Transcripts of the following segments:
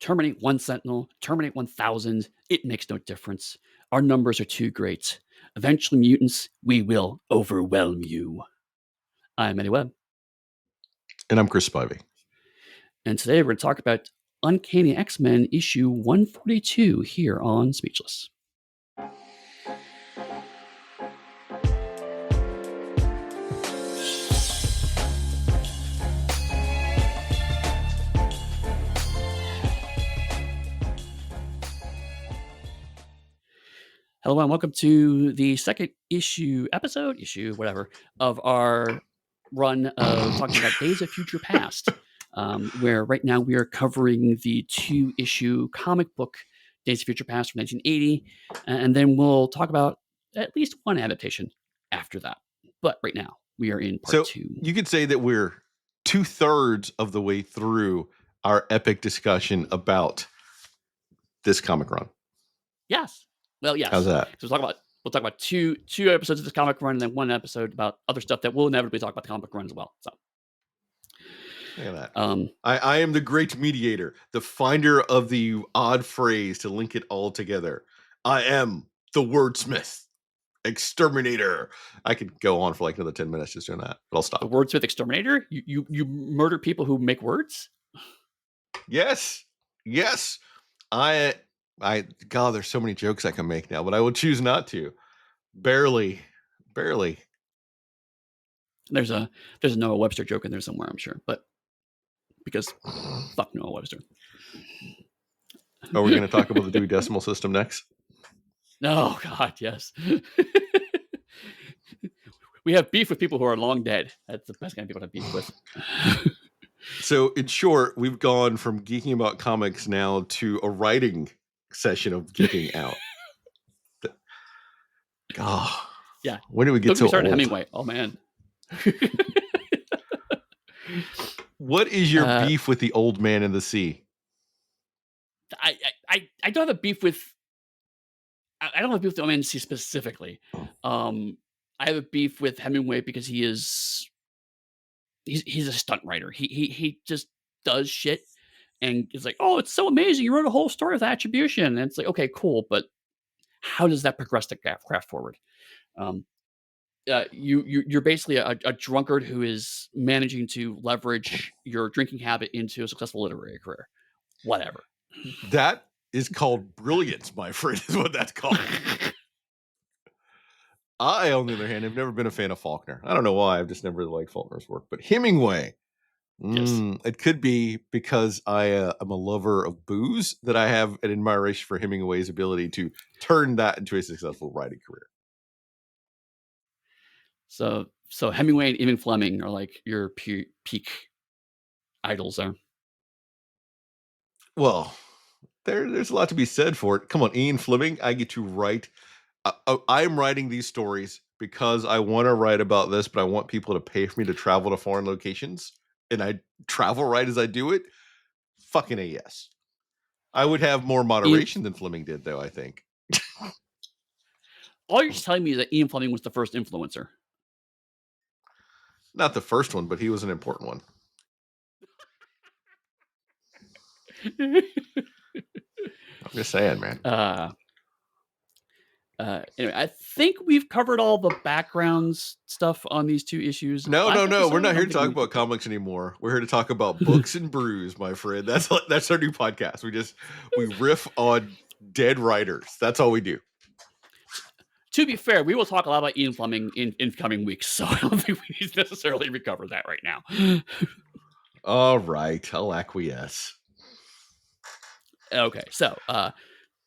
Terminate one Sentinel, terminate 1,000. It makes no difference. Our numbers are too great. Eventually, mutants, we will overwhelm you. I'm Eddy Webb. And I'm Chris Spivey. And today we're going to talk about UNCANNY X-Men issue 142 here on Speechless. Hello and welcome to the second episode, whatever, of our run of talking about Days of Future Past, where right now we are covering the 2-issue comic book Days of Future Past from 1980, and then we'll talk about at least one adaptation after that. But right now we are in part 2. You could say that we're 2/3 of the way through our epic discussion about this comic run. Yes. Well, yes. How's that? So we'll talk about two episodes of this comic run, and then one episode about other stuff that we'll inevitably talk about the comic run as well. So look at that. I am the great mediator, the finder of the odd phrase to link it all together. I am the wordsmith, exterminator. I could go on for like another 10 minutes just doing that, but I'll stop. The wordsmith exterminator? You murder people who make words? Yes. God, there's so many jokes I can make now, but I will choose not to. Barely. There's a Noah Webster joke in there somewhere, I'm sure, but because fuck Noah Webster. Are we going to talk about the Dewey Decimal System next? Oh God, yes. We have beef with people who are long dead. That's the best kind of people to have beef with. So, in short, we've gone from geeking about comics now to a writing session of geeking out. God, yeah. When did we get so old? Hemingway. Oh man. What is your beef with the old man in the sea? I don't have a beef with. I don't have a beef with the old man in the sea specifically. I have a beef with Hemingway because he's a stunt writer. He just does shit. And it's like, oh, it's so amazing. You wrote a whole story with attribution. And it's like, okay, cool. But how does that progress the craft forward? You're basically a drunkard who is managing to leverage your drinking habit into a successful literary career. Whatever. That is called brilliance, my friend, is what that's called. I, on the other hand, have never been a fan of Faulkner. I don't know why. I've just never liked Faulkner's work. But Hemingway, yes. It could be because I am a lover of booze that I have an admiration for Hemingway's ability to turn that into a successful writing career. So Hemingway and Ian Fleming are like your peak idols there. Well, there's a lot to be said for it. Come on, Ian Fleming, I get to write. I'm writing these stories because I want to write about this, but I want people to pay for me to travel to foreign locations. And I travel right as I do it. Fucking a yes. I would have more moderation than Fleming did, though, I think. All you're just telling me is that Ian Fleming was the first influencer. Not the first one, but he was an important one. I'm just saying, man. Anyway, I think we've covered all the backgrounds stuff on these 2 issues. No. We're not here to talk about comics anymore. We're here to talk about books and brews, my friend. That's our new podcast. We riff on dead writers. That's all we do. To be fair, we will talk a lot about Ian Fleming in coming weeks, so I don't think we need to necessarily recover that right now. All right, I'll acquiesce. Okay, so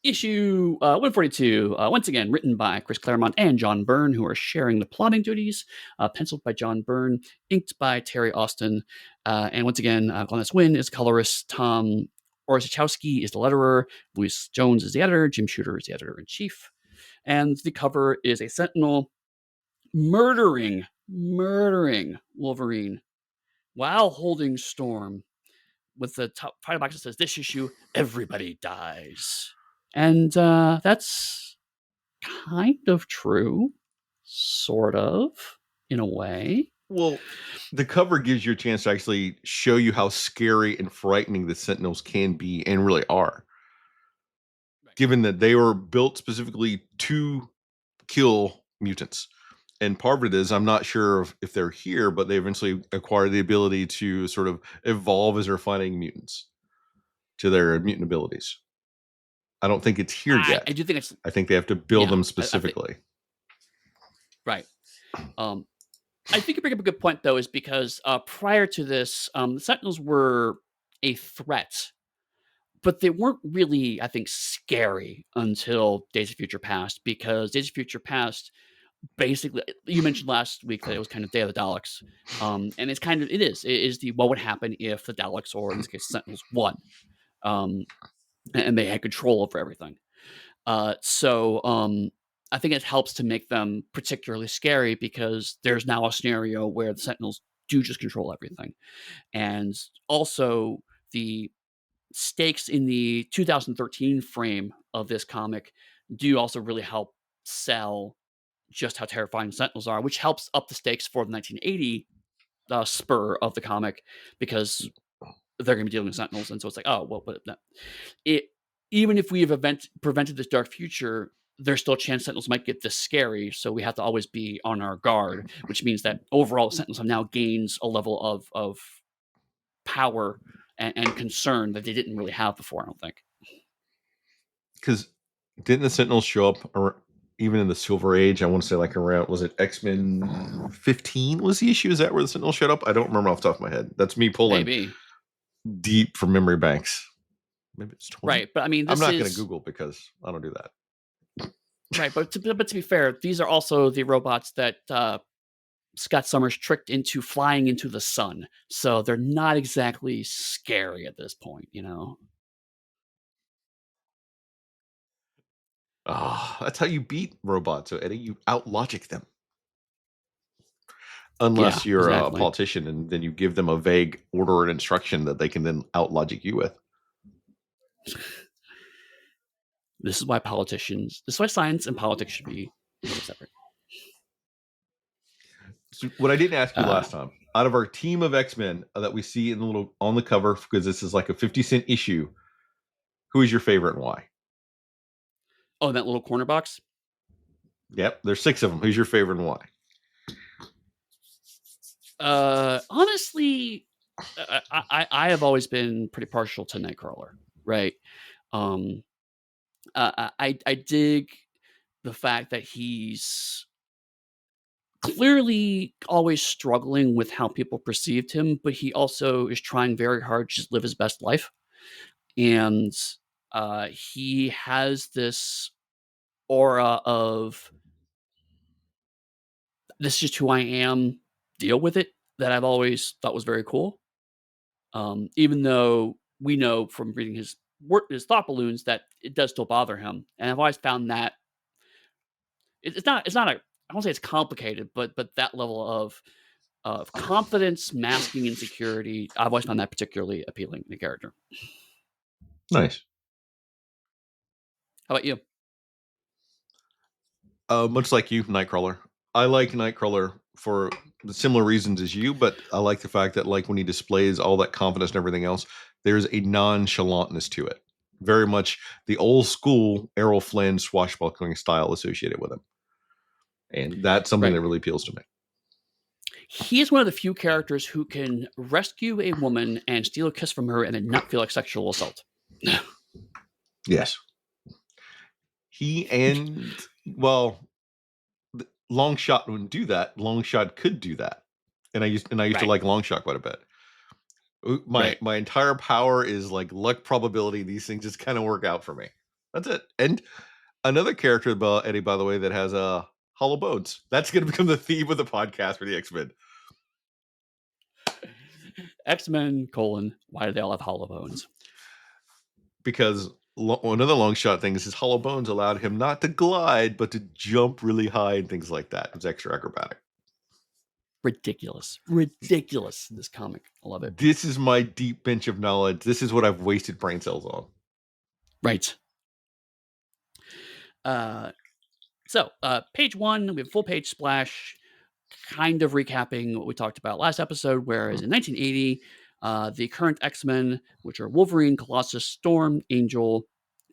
issue 142, once again, written by Chris Claremont and John Byrne, who are sharing the plotting duties, penciled by John Byrne, inked by Terry Austin, and once again, Glennis Wynn is colorist, Tom Orzechowski is the letterer, Louis Jones is the editor, Jim Shooter is the editor-in-chief. And the cover is a Sentinel murdering Wolverine while holding Storm, with the top title box that says, "This issue, everybody dies." And that's kind of true, sort of, in a way. Well, the cover gives you a chance to actually show you how scary and frightening the Sentinels can be and really are, Right. given that they were built specifically to kill mutants. And part of it is, I'm not sure if they're here, but they eventually acquire the ability to sort of evolve as they're fighting mutants to their mutant abilities. I don't think it's here I yet. do think it's I think they have to build yeah. them I think specifically. right. Um, I think you bring up a good point though, is because prior to this, the Sentinels were a threat, but they weren't really, I think, scary until Days of Future Past. Because Days of Future Past, basically, you mentioned last week that it was kind of Day of the Daleks, and it's kind of it is the what would happen if the Daleks, or in this case, Sentinels, won, um, and they had control over everything. So I think it helps to make them particularly scary because there's now a scenario where the Sentinels do just control everything. And also, the stakes in the 2013 frame of this comic do also really help sell just how terrifying Sentinels are, which helps up the stakes for the 1980 spur of the comic because they're going to be dealing with Sentinels. And so it's like, oh, well, but it even if we have prevented this dark future, there's still a chance Sentinels might get this scary. So we have to always be on our guard, which means that overall Sentinels have now gained a level of power and concern that they didn't really have before. I don't think. Because didn't the Sentinels show up even in the Silver Age? I want to say like around, was it X-Men 15 was the issue? Is that where the Sentinels showed up? I don't remember off the top of my head. That's me pulling Maybe deep from memory banks. Maybe it's 20. right, but I mean, I'm this not going to is Google because I don't do that. right. But to be fair, these are also the robots that Scott Summers tricked into flying into the sun, so they're not exactly scary at this point. Oh, that's how you beat robots, so Eddie. You out logic them. Unless Yeah, you're a exactly. politician and then you give them a vague order and instruction that they can then out logic you with. This is why politicians. This is why science and politics should be separate. So what I didn't ask you Uh, last time, out of our team of X-Men that we see in the little on the cover, because this is like a 50-cent issue, who is your favorite and why? oh, that little corner box. Yep, there's 6 of them. Who's your favorite and why? Honestly, I have always been pretty partial to Nightcrawler, right? Um, I dig the fact that he's clearly always struggling with how people perceived him, but he also is trying very hard to just live his best life. And he has this aura of this is just who I am, deal with it, that I've always thought was very cool. Even though we know from reading his work, his thought balloons, that it does still bother him, and I've always found that it's not a I won't say it's complicated, but that level of confidence masking insecurity, I've always found that particularly appealing in the character. Nice. How about you? Much like you, Nightcrawler. I like Nightcrawler for the similar reasons as you, but I like the fact that like when he displays all that confidence and everything else, there's a nonchalantness to it. Very much the old school Errol Flynn swashbuckling style associated with him. And that's something Right. that really appeals to me. He is one of the few characters who can rescue a woman and steal a kiss from her and then not feel like sexual assault. Yes. He and well, Longshot wouldn't do that. Longshot could do that. And I used to Right. like Longshot quite a bit. My Right. my entire power is like luck probability. These things just kind of work out for me. That's it. And another character about Eddie, by the way, that has hollow bones. That's going to become the theme of the podcast for the X-Men X-Men colon, why do they all have hollow bones? because another long shot thing is his hollow bones allowed him not to glide but to jump really high and things like that. It's extra acrobatic. Ridiculous. Ridiculous, this comic. I love it. This is my deep bench of knowledge. This is what I've wasted brain cells on. Right. Uh, page one, we have a full page splash. kind of recapping what we talked about last episode, whereas in 1980, the current X-Men, which are Wolverine, Colossus, Storm, Angel,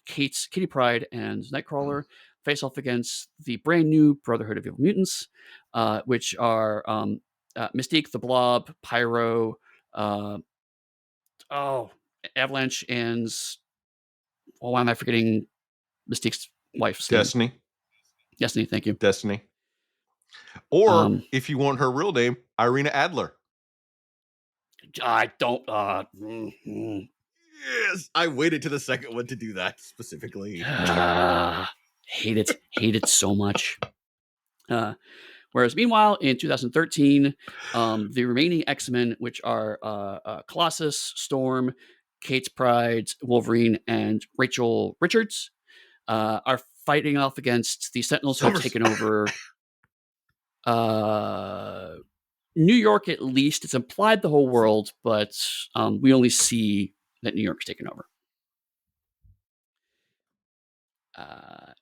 Kitty Pryde, and Nightcrawler, face off against the brand new Brotherhood of Evil Mutants, which are Mystique, the Blob, Pyro, uh, oh, Avalanche, and why am I forgetting Mystique's wife's name? Destiny. Destiny, thank you. Destiny. Or if you want her real name, Irina Adler. I don't. Yes, I waited to the second one to do that specifically. Hate it so much. Whereas, meanwhile, in 2013, the remaining X-Men, which are Colossus, Storm, Kate Pryde, Wolverine, and Rachel Richards, are fighting off against the Sentinels who have taken over New York. At least it's implied the whole world, but we only see that New York's taken over.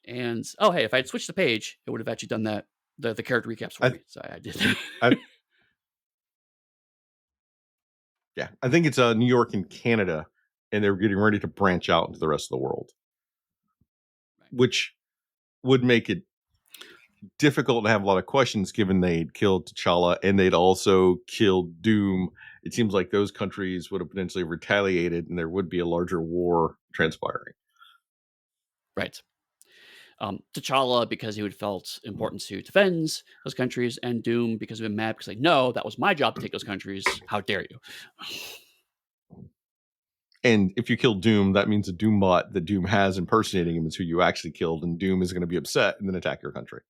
And hey, if I had switched the page, it would have actually done that the character recaps for me. So I did. Yeah, I think it's New York and Canada, and they're getting ready to branch out into the rest of the world, which would make it difficult to have a lot of questions given they'd killed T'Challa and they'd also killed Doom. It seems like those countries would have potentially retaliated and there would be a larger war transpiring. Right. T'Challa because he would felt important to defend those countries, and Doom because he was mad because no, that was my job to take those countries. How dare you? And if you kill Doom, that means the Doombot that Doom has impersonating him is who you actually killed, and Doom is going to be upset and then attack your country.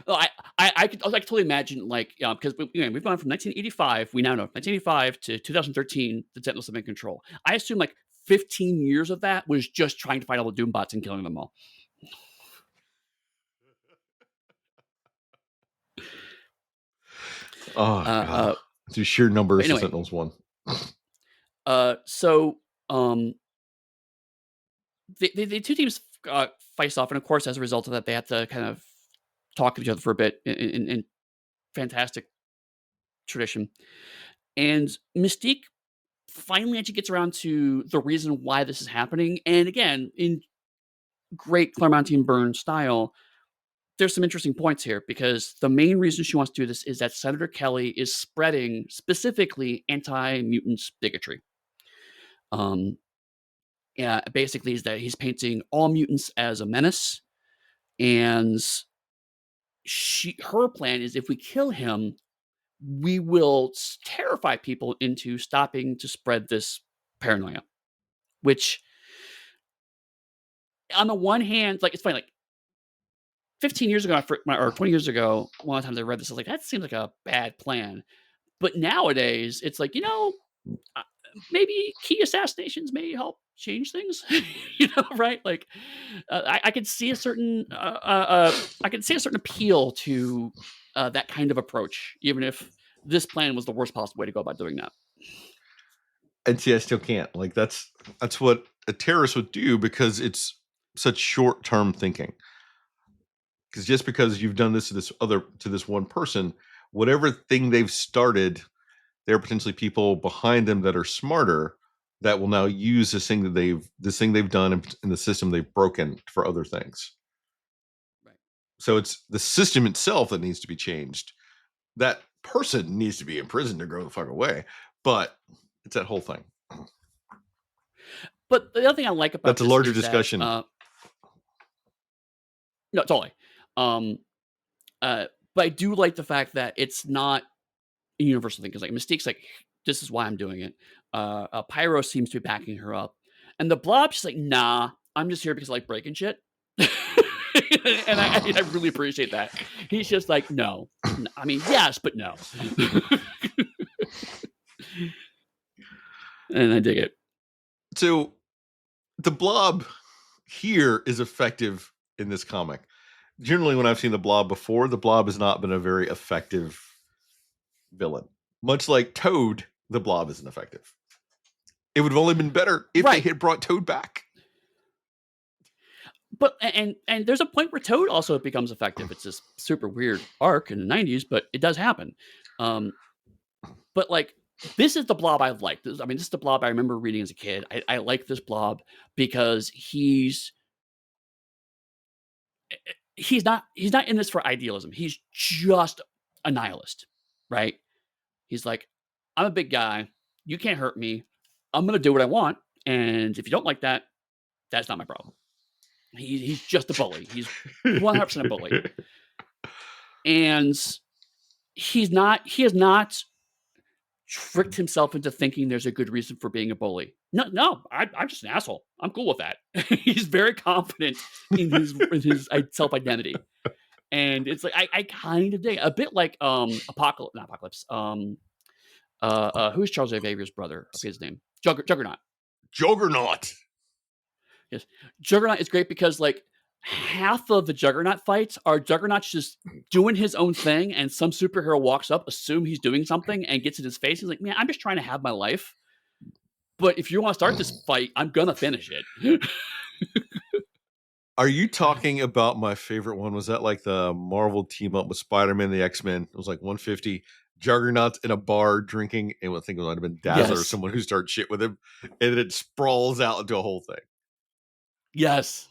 Well, I could totally imagine because we've gone from 1985, we now know 1985 to 2013, the Sentinels have been in control. I assume 15 years of that was just trying to fight all the Doombots and killing them all. Oh god, through sheer numbers, anyway, the Sentinels won. The two teams face off, and of course, as a result of that, they have to kind of talk to each other for a bit in fantastic tradition. And Mystique finally actually gets around to the reason why this is happening. And again, in great Claremontian Byrne style, there's some interesting points here because the main reason she wants to do this is that Senator Kelly is spreading specifically anti-mutant bigotry. Yeah, basically is that he's painting all mutants as a menace, and her plan is if we kill him, we will terrify people into stopping to spread this paranoia. Which, on the one hand, it's funny, 15 years ago or 20 years ago, one of the times I read this, I was like, that seems like a bad plan. But nowadays, it's maybe key assassinations may help change things, right? I could see a certain appeal to that kind of approach, even if this plan was the worst possible way to go about doing that. And see, I still can't. That's what a terrorist would do because it's such short-term thinking. Because just because you've done this to this one person, whatever thing they've started, there are potentially people behind them that are smarter that will now use this thing they've done in the system they've broken for other things. Right. So it's the system itself that needs to be changed. That person needs to be imprisoned or go the fuck away. But it's that whole thing. But the other thing I like about that's a larger discussion. No, totally. But I do like the fact that it's not a universal thing because Mystique's this is why I'm doing it. Pyro seems to be backing her up, and the Blob, she's nah, I'm just here because I like breaking shit. And I really appreciate that. He's just no. I mean, yes, but no. And I dig it. So the Blob here is effective in this comic. Generally, when I've seen the Blob before, the Blob has not been a very effective villain. Much like Toad, the Blob isn't effective. It would have only been better if they had brought Toad back. but and there's a point where Toad also becomes effective. It's this super weird arc in the '90s, but it does happen. Um, but like this is the Blob I like. This is the Blob I remember reading as a kid. I like this Blob because he's not in this for idealism. He's just a nihilist, right? He's like, I'm a big guy. You can't hurt me. I'm gonna do what I want, and if you don't like that, that's not my problem. He's just a bully. He's 100% a bully, and he has not tricked himself into thinking there's a good reason for being a bully. No, I'm just an asshole. I'm cool with that. He's very confident in his self identity, and it's like I kind of dig a bit like Apocalypse, not Apocalypse. Who's Charles Xavier's brother? I forget his name. Juggernaut. Juggernaut. Yes, Juggernaut is great because like half of the Juggernaut fights are Juggernaut's just doing his own thing, and some superhero walks up, assume he's doing something, and gets in his face. He's like, "Man, I'm just trying to have my life. But if you want to start this fight, I'm gonna finish it." Are you talking about my favorite one? Was that like the Marvel team up with Spider-Man, the X-Men? It was like 150 Juggernauts in a bar drinking, and I think it might have been Dazzler or Yes, someone who starts shit with him, and it sprawls out into a whole thing. yes.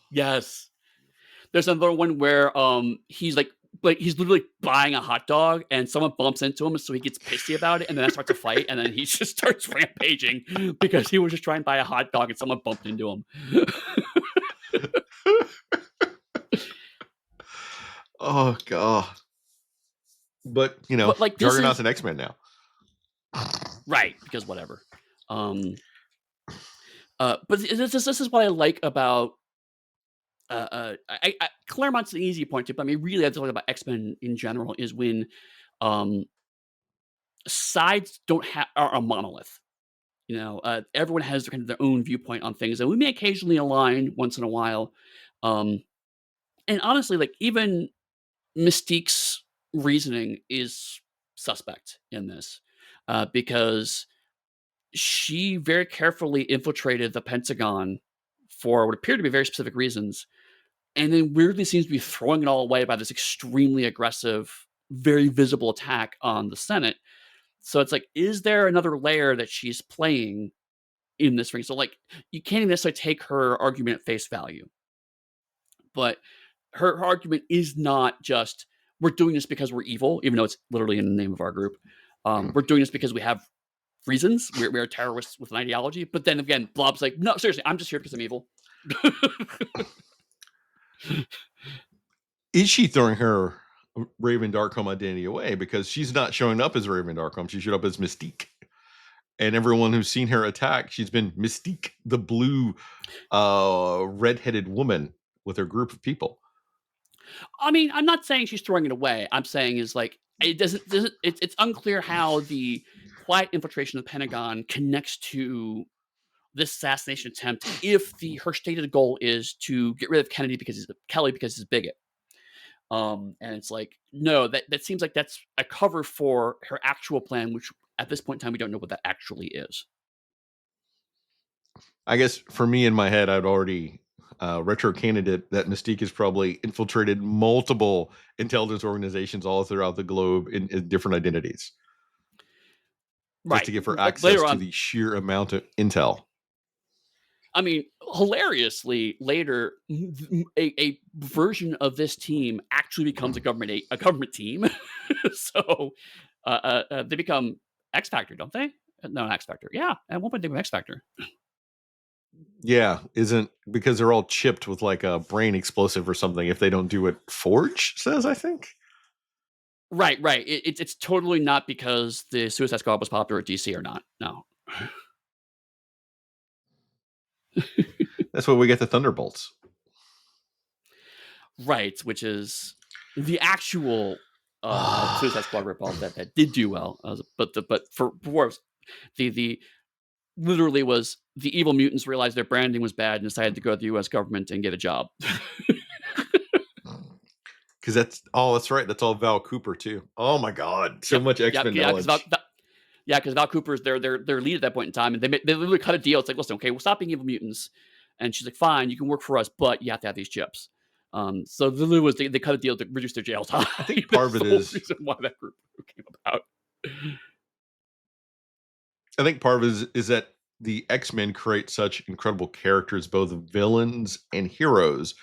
There's another one where he's like he's literally buying a hot dog and someone bumps into him, so he gets pissy about it, and then that starts a fight, and then he just starts rampaging because he was just trying to buy a hot dog and someone bumped into him. Oh god! But But like Juggernaut's an X-Men now, right? Because whatever. But this is what I like about. Claremont's an easy point to, but I mean, really, I talk about X-Men in general is when sides don't have are a monolith. Everyone has kind of their own viewpoint on things, and we may occasionally align once in a while. Um, and honestly, like even Mystique's reasoning is suspect in this because she very carefully infiltrated the Pentagon for what appear to be very specific reasons, and then weirdly seems to be throwing it all away by this extremely aggressive, very visible attack on the Senate. So it's like, is there another layer that she's playing in this ring? So like, you can't even necessarily take her argument at face value, but her argument is not just we're doing this because we're evil, even though it's literally in the name of our group. We're doing this because we have reasons. We're terrorists with an ideology. But then again, Blob's like, no, seriously, I'm just here because I'm evil. Is she throwing her Raven Darkholme identity away because she's not showing up as Raven Darkholme? She showed up as Mystique, and everyone who's seen her attack, she's been Mystique, the blue, red-headed woman with her group of people. I mean, I'm not saying she's throwing it away. I'm saying is like it doesn't. It's unclear how the quiet infiltration of the Pentagon connects to this assassination attempt. If her stated goal is to get rid of Kelly because he's a bigot. And it's like, no, that seems like that's a cover for her actual plan, which at this point in time we don't know what that actually is. I guess for me in my head, I'd already retro candidate that Mystique has probably infiltrated multiple intelligence organizations all throughout the globe in different identities, just to give her access to the sheer amount of intel. I mean, hilariously, later, a version of this team actually becomes a government team. So they become X Factor, don't they? No, X Factor. Yeah, at one point they become X Factor. Yeah, isn't because they're all chipped with like a brain explosive or something if they don't do what Forge says, I think. Right. It's totally not because the Suicide Squad was popular at DC or not. No. That's why we get the Thunderbolts. Right, which is the actual Suicide Squad ripoff that did do well. But for worse, the literally was the evil mutants realized their branding was bad and decided to go to the U.S. government and get a job. Because that's right. That's all Val Cooper too. Oh my god, so much X-Men knowledge. Because Val Cooper's their lead at that point in time, and they literally cut a deal. It's like, listen, okay, we'll stop being evil mutants. And she's like, "Fine, you can work for us, but you have to have these chips." So the deal was they cut a deal to reduce their jail time. I think part of That's it the whole is reason why that group came about. I think part of it is that the X-Men create such incredible characters, both villains and heroes,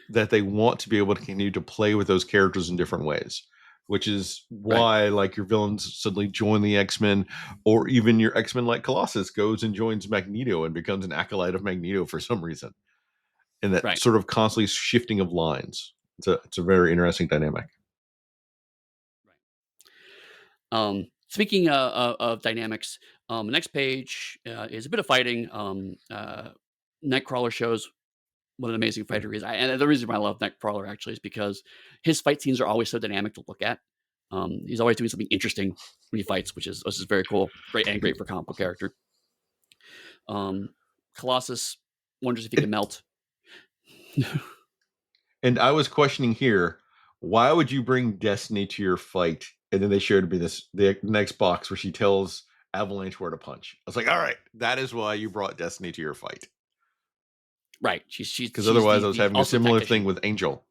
that they want to be able to continue to play with those characters in different ways. Which is Right, why, like, your villains suddenly join the X-Men, or even your X-Men like Colossus goes and joins Magneto and becomes an acolyte of Magneto for some reason. And that right, sort of constantly shifting of lines. It's a very interesting dynamic. right. Speaking of dynamics, the next page is a bit of fighting. Nightcrawler shows what an amazing fighter he is. And the reason why I love Nightcrawler actually is because his fight scenes are always so dynamic to look at. He's always doing something interesting when he fights, which is very cool, great for comic book character. Um, Colossus wonders if he can And, melt. and I was questioning here, why would you bring Destiny to your fight? And then they showed me the next box where she tells Avalanche where to punch. I was like, all right, that is why you brought Destiny to your fight. Right, she's Because otherwise, I was the having a also the similar thing tactician. with Angel.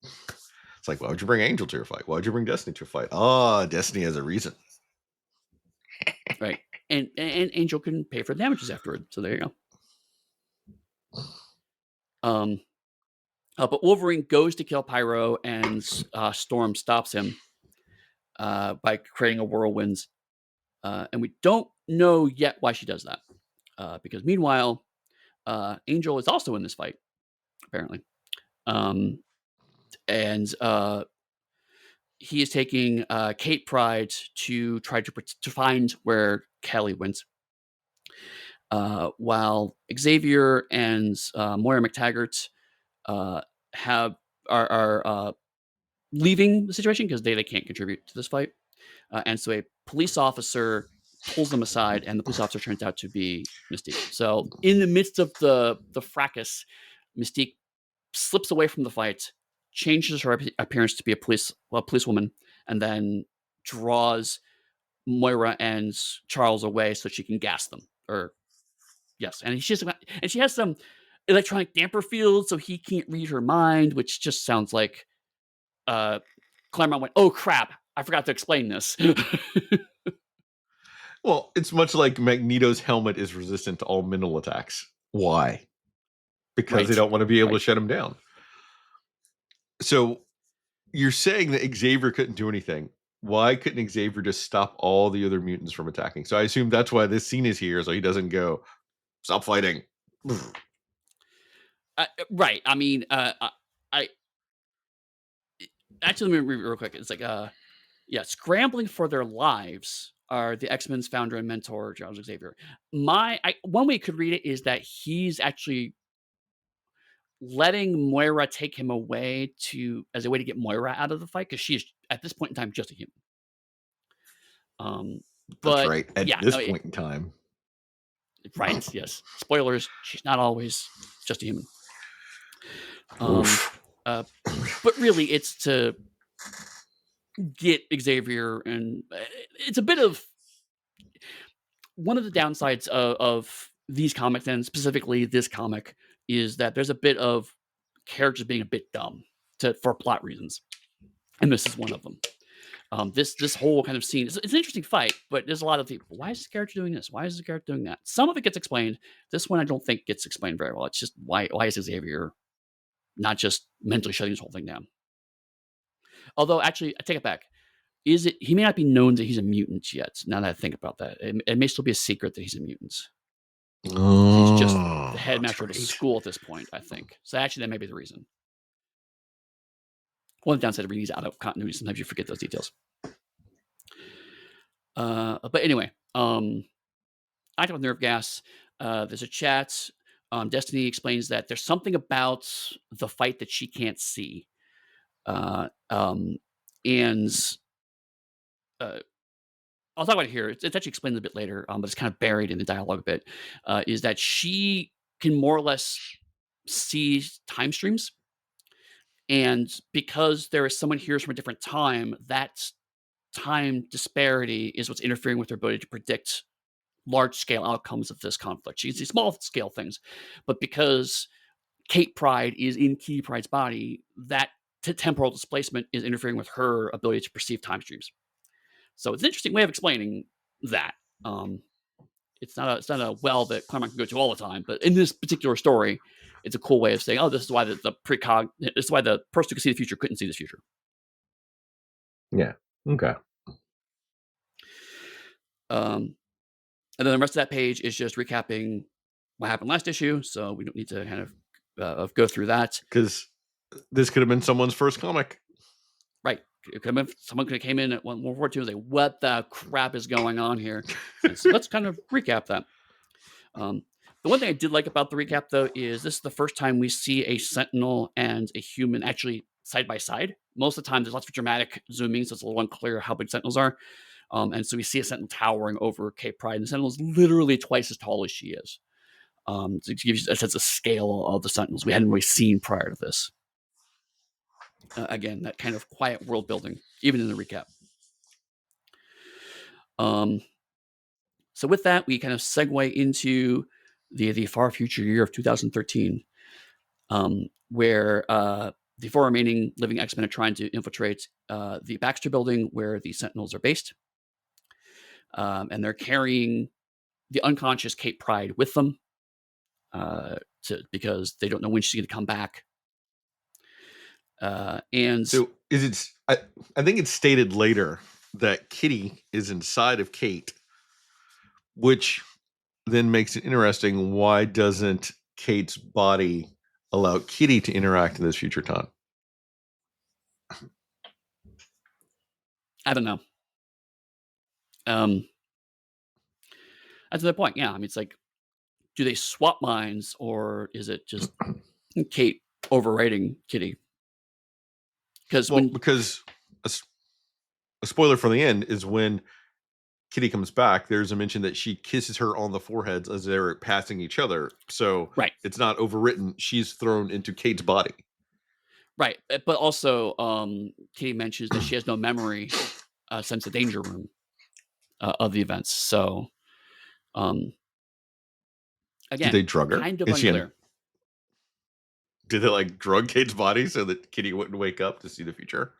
It's like, why would you bring Angel to your fight? Why would you bring Destiny to a fight? Ah, Destiny has a reason. Right, and Angel can pay for damages afterward. So there you go. Um, but Wolverine goes to kill Pyro, and Storm stops him by creating a whirlwind. And we don't know yet why she does that. Because meanwhile, Angel is also in this fight, apparently. Um, and he is taking Kate Pride to try to find where Kelly went. While Xavier and Moira McTaggart uh, have are leaving the situation because they can't contribute to this fight. And so a police officer pulls them aside, and the police officer turns out to be Mystique. So in the midst of the fracas, Mystique slips away from the fight, changes her appearance to be a policewoman, and then draws Moira and Charles away so she can gas them. Or yes, and she has some electronic damper field, so he can't read her mind, which just sounds like uh, Claremont went, "Oh crap, I forgot to explain this." Well, it's much like Magneto's helmet is resistant to all mental attacks. Why? Because they Right, don't want to be able to right. shut him down. So you're saying that Xavier couldn't do anything. Why couldn't Xavier just stop all the other mutants from attacking? So I assume that's why this scene is here, so he doesn't go, stop fighting. Right. I mean, I actually let me read it real quick. It's like, yeah, scrambling for their lives are the X Men's founder and mentor, Charles Xavier. One way you could read it is that he's actually letting Moira take him away to as a way to get Moira out of the fight because she is at this point in time just a human. Um, That's but right. At yeah, this no, point in time. right, yes. Spoilers. She's not always just a human. Um, Oof. uh, but really, it's to get Xavier, and it's a bit of one of the downsides of these comics, and specifically this comic, is that there's a bit of characters being a bit dumb for plot reasons, and this is one of them. This whole kind of scene it's an interesting fight, but there's a lot of people. Why is this character doing this? Why is this character doing that? Some of it gets explained. This one I don't think gets explained very well. It's just why is Xavier not just mentally shutting this whole thing down? Although actually, I take it back. Is it he may not be known that he's a mutant yet, now that I think about that. It may still be a secret that he's a mutant. Because he's just the Oh, that's headmaster of the right. school at this point, I think. So actually, that may be the reason. One downside of reading these out of continuity, sometimes you forget those details. But anyway, I talk with nerve gas. There's a chat. Destiny explains that there's something about the fight that she can't see. Uh, um, and uh, I'll talk about it here. It's actually explained a bit later, but it's kind of buried in the dialogue a bit. Is that she can more or less see time streams, and because there is someone here from a different time, that time disparity is what's interfering with her ability to predict large scale outcomes of this conflict. She can see small scale things, but because Kate Pride is in Kitty Pryde's body, that temporal displacement is interfering with her ability to perceive time streams. So it's an interesting way of explaining that. It's not a well that Claremont can go to all the time, but in this particular story, it's a cool way of saying, oh, this is why the precog, this is why the person who could see the future couldn't see the future. Yeah. Okay. And then the rest of that page is just recapping what happened last issue, so we don't need to kind of go through that. Because this could have been someone's first comic. Right. Someone could have came in at World War II and say, what the crap is going on here? So let's kind of recap that. The one thing I did like about the recap, though, is this is the first time we see a Sentinel and a human actually side by side. Most of the time, there's lots of dramatic zooming, so it's a little unclear how big Sentinels are. And so we see a Sentinel towering over Cape Pride, and the Sentinel is literally twice as tall as she is. To give you a sense of scale of the Sentinels we hadn't really seen prior to this. Again, that kind of quiet world building, even in the recap. So with that, we kind of segue into the far future year of 2013, where the 4 remaining living X-Men are trying to infiltrate the Baxter building where the Sentinels are based. And they're carrying the unconscious Kate Pride with them because they don't know when she's going to come back. And so is it? I think it's stated later that Kitty is inside of Kate, which then makes it interesting. Why doesn't Kate's body allow Kitty to interact in this future time? I don't know. That's the point. Yeah, I mean, it's like, do they swap minds, or is it just Kate overriding Kitty? Because a spoiler from the end is when Kitty comes back, there's a mention that she kisses her on the foreheads as they're passing each other. So it's not overwritten. She's thrown into Kate's body. Right. But also, Kitty mentions that she has no memory since the danger room of the events. So, again, did they drug her? Kind of unclear. Did they like drug Kate's body so that Kitty wouldn't wake up to see the future?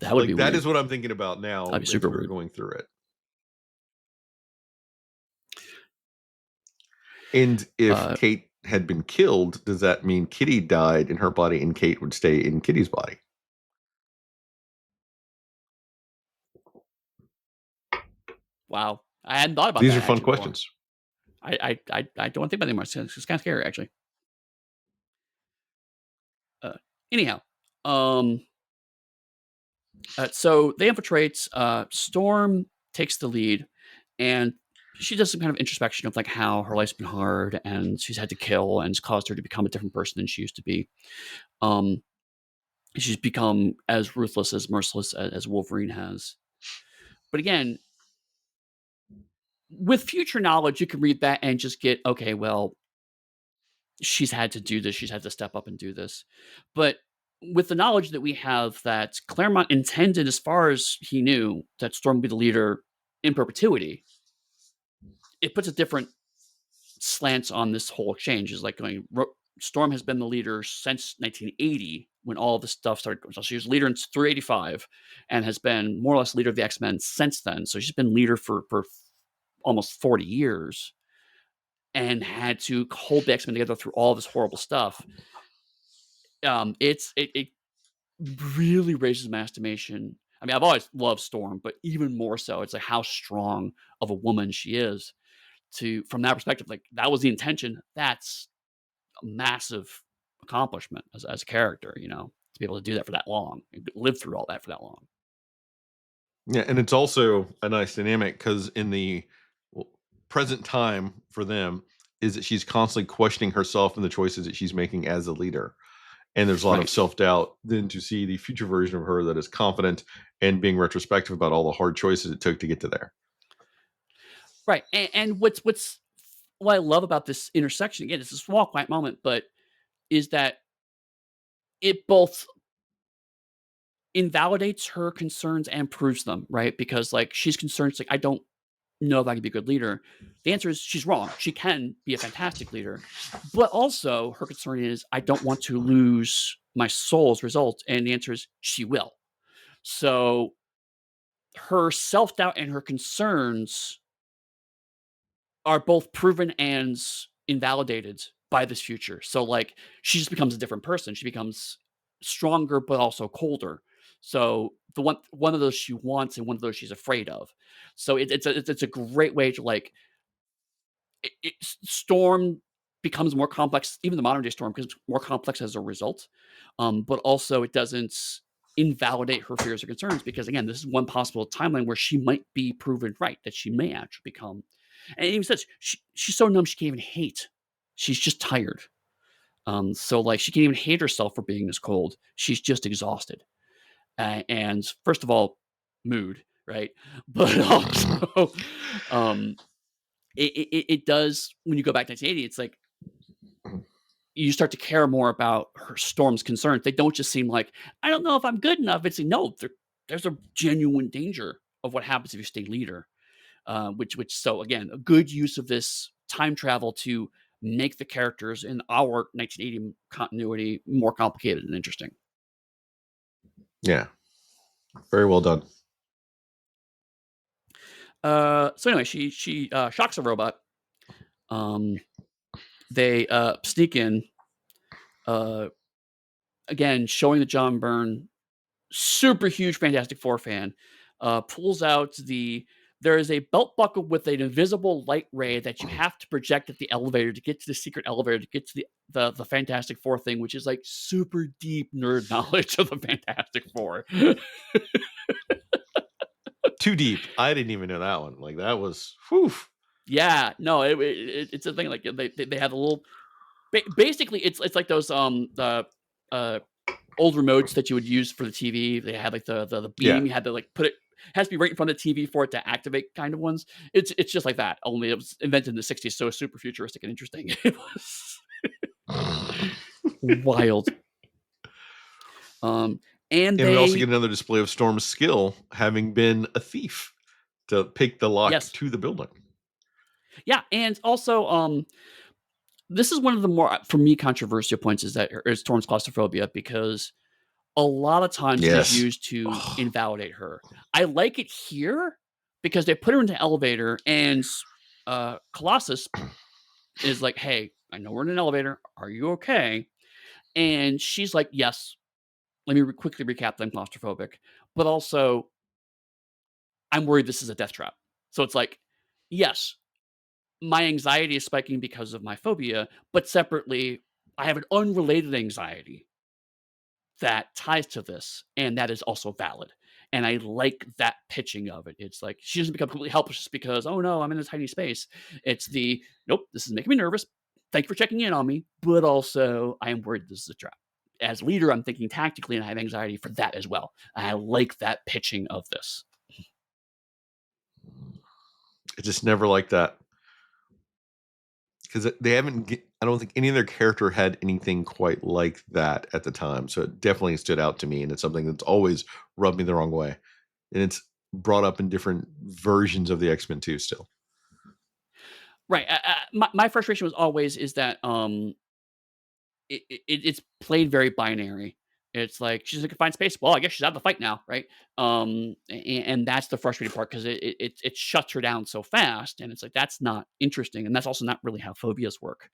That would be that weird. is what I'm thinking about now. That'd be super we're weird. Going through it. And if Kate had been killed, does that mean Kitty died in her body and Kate would stay in Kitty's body? Wow. I hadn't thought about These that. These are fun questions. I don't want to think about it anymore. It's kind of scary, actually. Anyhow, so they infiltrate. Storm takes the lead, and she does some kind of introspection of like how her life's been hard, and she's had to kill, and it's caused her to become a different person than she used to be. She's become as ruthless, as merciless as Wolverine has. But again, with future knowledge, you can read that and just get, okay, well, she's had to do this. She's had to step up and do this. But with the knowledge that we have that Claremont intended, as far as he knew, that Storm would be the leader in perpetuity, it puts a different slant on this whole exchange. Is like going, Storm has been the leader since 1980 when all this stuff started. So she was leader through 85 and has been more or less leader of the X-Men since then. So she's been leader for almost 40 years and had to hold the X-Men together through all this horrible stuff. It really raises my estimation. I mean, I've always loved Storm, but even more so, it's like how strong of a woman she is. From that perspective, like that was the intention. That's a massive accomplishment as a character, to be able to do that for that long, and live through all that for that long. Yeah, and it's also a nice dynamic because in the present time for them is that she's constantly questioning herself and the choices that she's making as a leader. And there's a lot of self-doubt. Then to see the future version of her that is confident and being retrospective about all the hard choices it took to get to there. Right. And what I love about this intersection, again, it's a small, quiet moment, but is that it both invalidates her concerns and proves them, right? Because like she's concerned, it's like, I don't know if I can be a good leader. The answer is she's wrong. She can be a fantastic leader, but also her concern is I don't want to lose my soul as a result. And the answer is she will. So her self doubt and her concerns are both proven and invalidated by this future. So like she just becomes a different person. She becomes stronger but also colder. So the one of those she wants and one of those she's afraid of. So it's a great way to like Storm becomes more complex. Even the modern day Storm becomes more complex as a result. But also it doesn't invalidate her fears or concerns because again, this is one possible timeline where she might be proven right that she may actually become. And even says she's so numb she can't even hate. She's just tired. So like she can't even hate herself for being this cold. She's just exhausted. And first of all, mood, right? But also, um, it does when you go back to 1980. It's like you start to care more about her Storm's concerns. They don't just seem like I don't know if I'm good enough. It's like no, there's a genuine danger of what happens if you stay leader. Which so again a good use of this time travel to make the characters in our 1980 continuity more complicated and interesting. Yeah, very well done. So anyway, she shocks a robot. Um, they sneak in. Uh, Again, showing that John Byrne, super huge Fantastic Four fan, pulls out there is a belt buckle with an invisible light ray that you have to project at the elevator to get to the secret elevator to get to the Fantastic Four thing, which is like super deep nerd knowledge of the Fantastic Four. Too deep. I didn't even know that one. Like that was whew. Yeah, no, it's a thing like they have a little. Basically, it's like those uh old remotes that you would use for the TV. They had like the Yeah. beam. You had to like put it has to be right in front of the TV for it to activate kind of ones. It's just like that. Only it was invented in the 60s, so super futuristic and interesting. It was wild. Um and And we also they get another display of Storm's skill, having been a thief to pick the lock yes. to the building. Yeah, and also this is one of the more for me controversial points is Storm's claustrophobia because a lot of times it is Yes. used to Oh, invalidate her. I like it here because they put her into elevator and Colossus is like, "Hey, I know we're in an elevator. Are you okay?" And she's like, "Yes." Let me quickly recap. I'm claustrophobic, but also I'm worried this is a death trap. So it's like, yes, my anxiety is spiking because of my phobia, but separately, I have an unrelated anxiety that ties to this, and that is also valid. And I like that pitching of it. It's like she doesn't become completely helpless just because, oh no, I'm in a tiny space. It's the nope, this is making me nervous. Thank you for checking in on me, but also I am worried this is a trap. As leader, I'm thinking tactically, and I have anxiety for that as well. I like that pitching of this. I just never liked that because they haven't. I don't think any of their character had anything quite like that at the time. So it definitely stood out to me, and it's something that's always rubbed me the wrong way. And it's brought up in different versions of the X-Men too. Still, Right. My frustration was always is that it's played very binary. It's like she's like find space. Well, I guess she's out of the fight now, right? And that's the frustrating part because it shuts her down so fast, and it's like that's not interesting, and that's also not really how phobias work.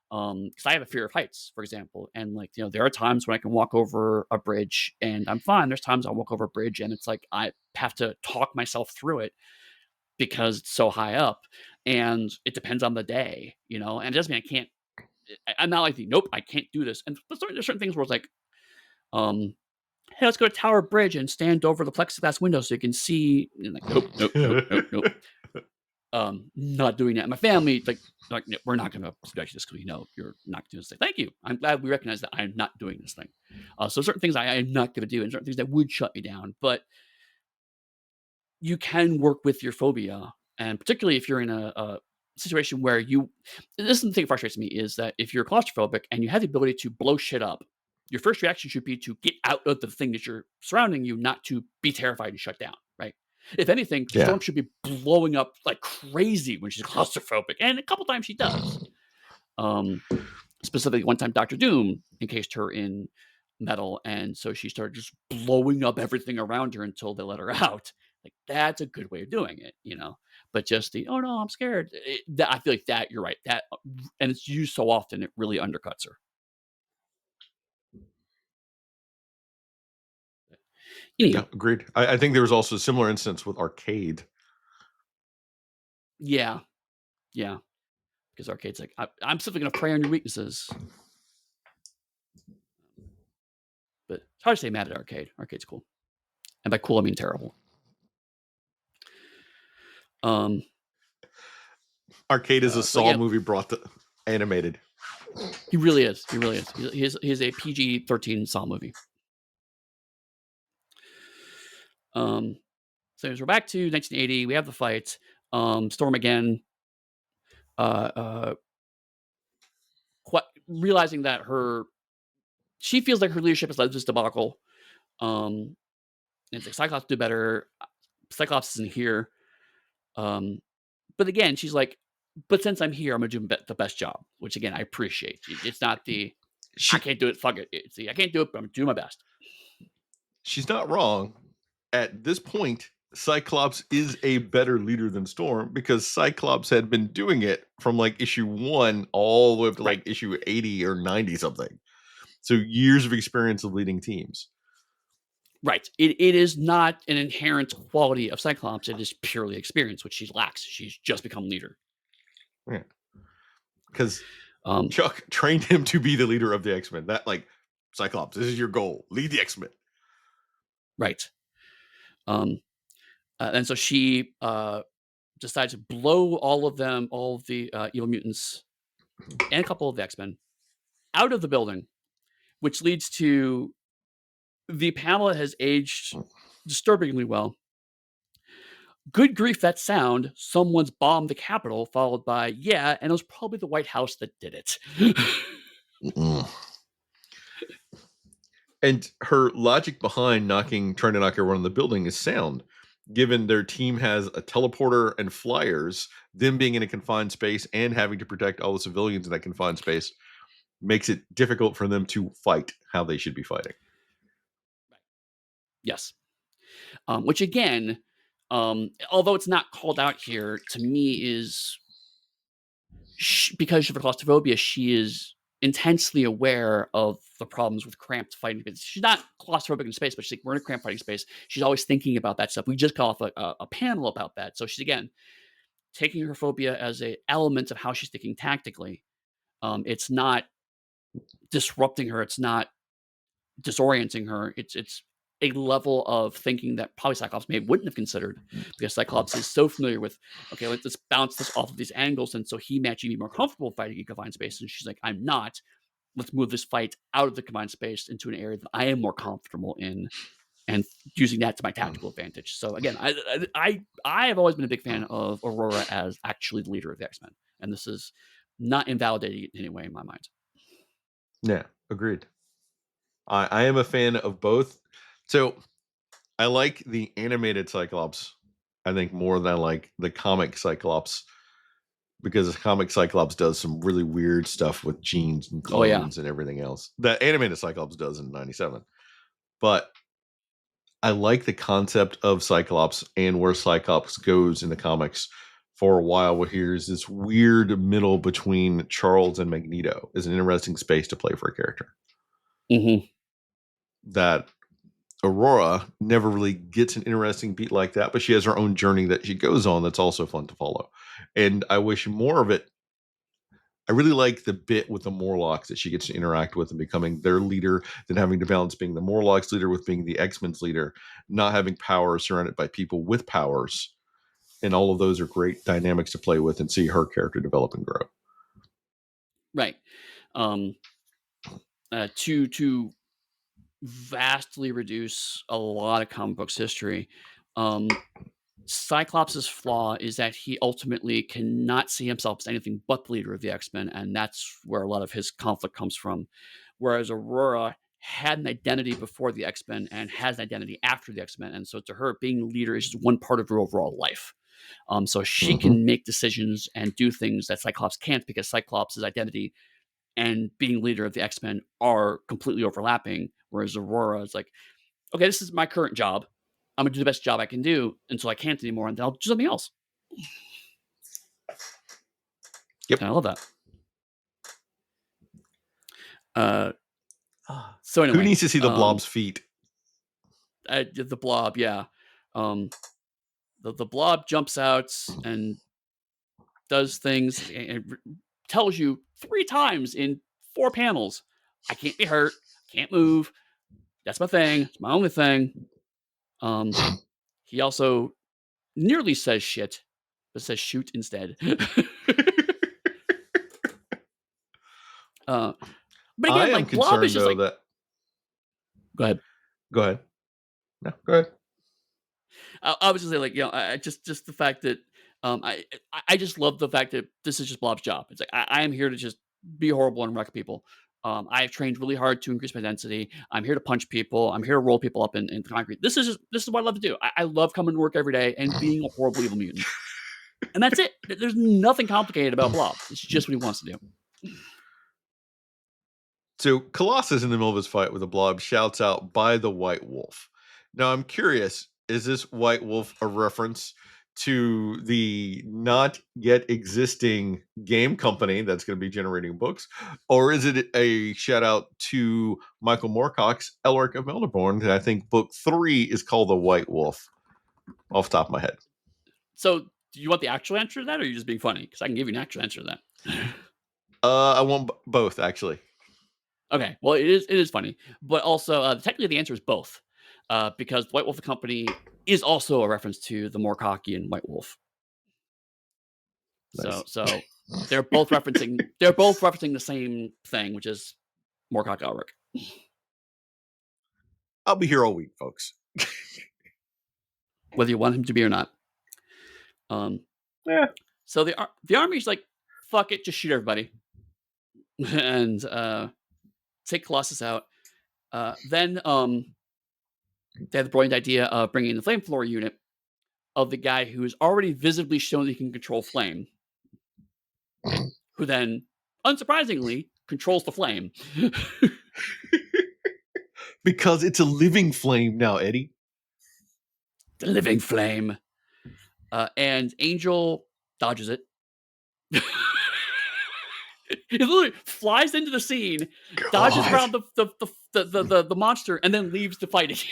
Because I have a fear of heights, for example, and like there are times when I can walk over a bridge and I'm fine. There's times I'll walk over a bridge and it's like I have to talk myself through it because it's so high up, and it depends on the day, and it doesn't mean I can't. I'm not like the nope, I can't do this. And there's certain things where it's like, um, hey, let's go to Tower Bridge and stand over the plexiglass window so you can see. And like, nope, nope, nope, nope, nope. Not doing that. My family, like "No, we're not going to subject you to this because you're not doing this thing. Thank you. I'm glad we recognize that I'm not doing this thing. So certain things I am not going to do, and certain things that would shut me down. But you can work with your phobia, and particularly if you're in a situation where this is the thing that frustrates me is that if you're claustrophobic and you have the ability to blow shit up, your first reaction should be to get out of the thing that you're surrounding you, not to be terrified and shut down, right? If anything, Yeah. Storm should be blowing up like crazy when she's claustrophobic, and a couple times she does. Specifically, one time Doctor Doom encased her in metal, and so she started just blowing up everything around her until they let her out. Like that's a good way of doing it, you know. But just the oh no, I'm scared. I feel like that you're right. That and it's used so often, it really undercuts her. Yeah, Anywho, agreed. I think there was also a similar instance with Arcade. yeah, yeah. Because Arcade's like, I'm simply going to prey on your weaknesses. But it's hard to say mad at Arcade. Arcade's cool. And by cool, I mean terrible. Arcade is a So Saw yeah, movie brought to animated. he really is. He really is. He's a PG-13 Saw movie. So we're back to 1980. We have the fight. Storm again. Realizing that she feels like her leadership has led to this debacle. And it's like Cyclops do better. Cyclops isn't here. But again, she's like, but since I'm here, I'm gonna do the best job, which again I appreciate. It's not the I She can't do it. Fuck it. It's the I can't do it, but I'm gonna do my best. she's not wrong. At this point, Cyclops is a better leader than Storm because Cyclops had been doing it from like issue 1 all the way up to Right. like issue 80 or 90 something. So years of experience of leading teams. Right. It is not an inherent quality of Cyclops. It is purely experience, which she lacks. She's just become leader. Yeah. Because Um, Chuck trained him to be the leader of the X-Men. That like Cyclops, this is your goal. Lead the X-Men. right. And so she decides to blow all of the evil mutants, and a couple of the X-Men out of the building, which leads to the panel has aged disturbingly well. Good grief, that sound. Someone's bombed the Capitol, followed by, yeah, and it was probably the White House that did it. And her logic behind trying to knock everyone in the building is sound. Given their team has a teleporter and flyers, them being in a confined space and having to protect all the civilians in that confined space makes it difficult for them to fight how they should be fighting. Yes. Which again, although it's not called out here, to me is because of her claustrophobia, she is intensely aware of the problems with cramped fighting. She's not claustrophobic in space, but she's like, we're in a cramped fighting space. She's always thinking about that stuff. We just got off a panel about that. So she's, again, taking her phobia as a element of how she's thinking tactically. It's not disrupting her. It's not disorienting her. It's a level of thinking that probably Cyclops wouldn't have considered, because Cyclops is so familiar with, okay, let's bounce this off of these angles, and so he may actually be more comfortable fighting in confined space, and she's like, I'm not. Let's move this fight out of the confined space into an area that I am more comfortable in, and using that to my tactical advantage. So again, I have always been a big fan of Aurora as actually the leader of the X-Men, and this is not invalidating it in any way in my mind. Yeah, agreed. I am a fan of both. So I like the animated Cyclops, I think, more than I like the comic Cyclops, because the comic Cyclops does some really weird stuff with genes and Oh yeah, clones and everything else. The animated Cyclops does in 97. But I like the concept of Cyclops and where Cyclops goes in the comics. For a while, where here's this weird middle between Charles and Magneto is an interesting space to play for a character. That Aurora never really gets an interesting beat like that, but she has her own journey that she goes on that's also fun to follow. And I wish more of it. I really like the bit with the Morlocks that she gets to interact with and becoming their leader, then having to balance being the Morlocks leader with being the X-Men's leader, not having power, surrounded by people with powers. And all of those are great dynamics to play with and see her character develop and grow. right. To vastly reduce a lot of comic books history, Cyclops' flaw is that he ultimately cannot see himself as anything but the leader of the X-Men, and that's where a lot of his conflict comes from. Whereas Aurora had an identity before the X-Men and has an identity after the X-Men. And so to her, being a leader is just one part of her overall life. So she Mhm. can make decisions and do things that Cyclops can't because Cyclops' identity and being leader of the X-Men are completely overlapping. Whereas Aurora is like, okay, this is my current job. I'm gonna do the best job I can do until I can't anymore, and then I'll do something else. Yep. And I love that. So Who anyway, needs to see the Blob's feet? the Blob, yeah. The Blob jumps out and does things and tells you 3 times in 4 panels, "I can't be hurt, can't move. That's my thing. It's my only thing." Um, he also nearly says shit, but says shoot instead. Uh, but I again, am like, Blob is concerned just though like that go ahead. go ahead. No, go ahead. I was just saying, like, I just the fact that I just love the fact that this is just Blob's job. It's like I am here to just be horrible and wreck people. I've trained really hard to increase my density. I'm here to punch people. I'm here to roll people up in concrete. This is what I love to do. I love coming to work every day and being a horrible evil mutant. And that's it. There's nothing complicated about Blob. It's just what he wants to do. So Colossus in the middle of his fight with the Blob shouts out by the White Wolf. Now I'm curious, is this White Wolf a reference to the not yet existing game company that's going to be generating books, or is it a shout out to Michael Moorcock's Elric of Melbourne? I think book 3 is called the White Wolf, off the top of my head. So, do you want the actual answer to that, or are you just being funny? Because I can give you an actual answer to that. I want both actually. Okay, well, it is funny, but also technically the answer is both, because White Wolf the Company is also a reference to the Moorcockian White Wolf. Nice. So they're both referencing the same thing, which is Moorcock Elric. I'll be here all week, folks. Whether you want him to be or not. Yeah. So the army's like, fuck it, just shoot everybody, and take Colossus out. Then they have the brilliant idea of bringing the Flame Floor unit of the guy who has already visibly shown that he can control flame, who then, unsurprisingly, controls the flame. Because it's a living flame now, Eddie. The living flame. And Angel dodges it. He literally flies into the scene, dodges around the monster, and then leaves to fight it.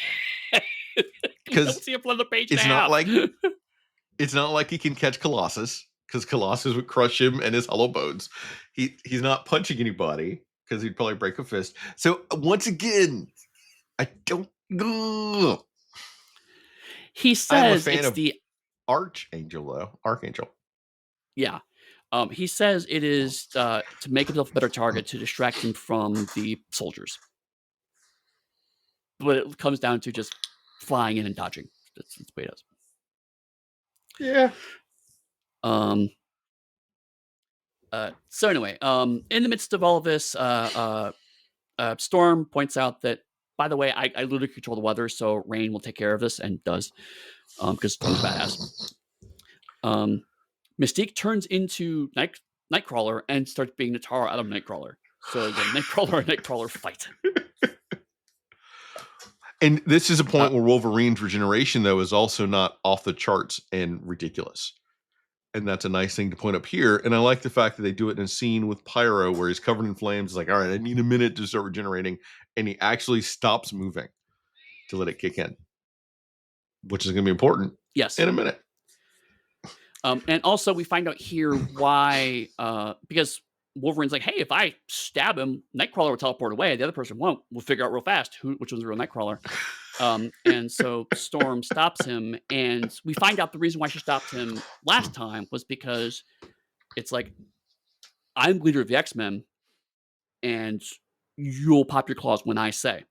Because see him on the page it's and a not half. like it's not like he can catch Colossus, because Colossus would crush him and his hollow bones. He's not punching anybody because he'd probably break a fist. So once again, I don't. Ugh. He I'm a says fan it's of the Archangel, though. Archangel. yeah. He says it is to make himself a better target to distract him from the soldiers. But it comes down to just flying in and dodging. That's the way it is. Yeah. So anyway, in the midst of all of this, Storm points out that, by the way, I literally control the weather, so Rain will take care of this, and does, because Storm's badass. Mystique turns into Nightcrawler and starts being Natara out of Nightcrawler. So again, Nightcrawler and Nightcrawler fight. And this is a point where Wolverine's regeneration, though, is also not off the charts and ridiculous. And that's a nice thing to point up here. And I like the fact that they do it in a scene with Pyro where he's covered in flames. It's like, all right, I need a minute to start regenerating. And he actually stops moving to let it kick in, which is going to be important Yes. in a minute. And also we find out here why, because Wolverine's like, hey, if I stab him, Nightcrawler will teleport away. The other person won't. We'll figure out real fast which one's the real Nightcrawler. And so Storm stops him, and we find out the reason why she stopped him last time was because it's like, I'm leader of the X-Men, and you'll pop your claws when I say.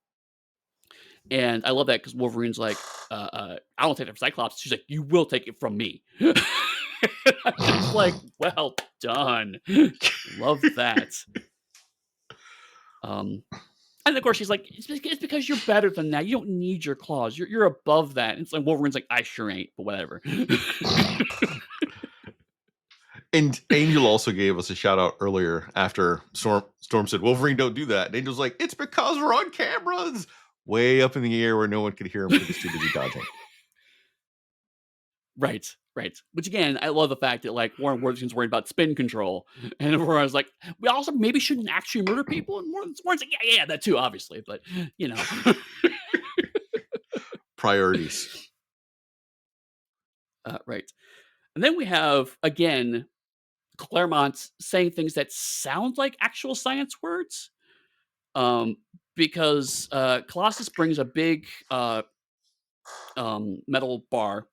And I love that because Wolverine's like, I don't take it from Cyclops. She's like, you will take it from me. It's like, well done. Love that. And of course, she's like, it's because you're better than that. You don't need your claws. You're above that. And it's like Wolverine's like, I sure ain't, but whatever. And Angel also gave us a shout out earlier after Storm said, Wolverine, don't do that. And Angel's like, it's because we're on cameras way up in the air where no one could hear him because he's too busy dodging. Right. Which again, I love the fact that like Warren Worthington's worried about spin control, and everyone was like, we also maybe shouldn't actually murder people. And Warren's like, yeah, that too, obviously, but you know, Priorities. Right. And then we have again Claremont saying things that sound like actual science words, because Colossus brings a big metal bar.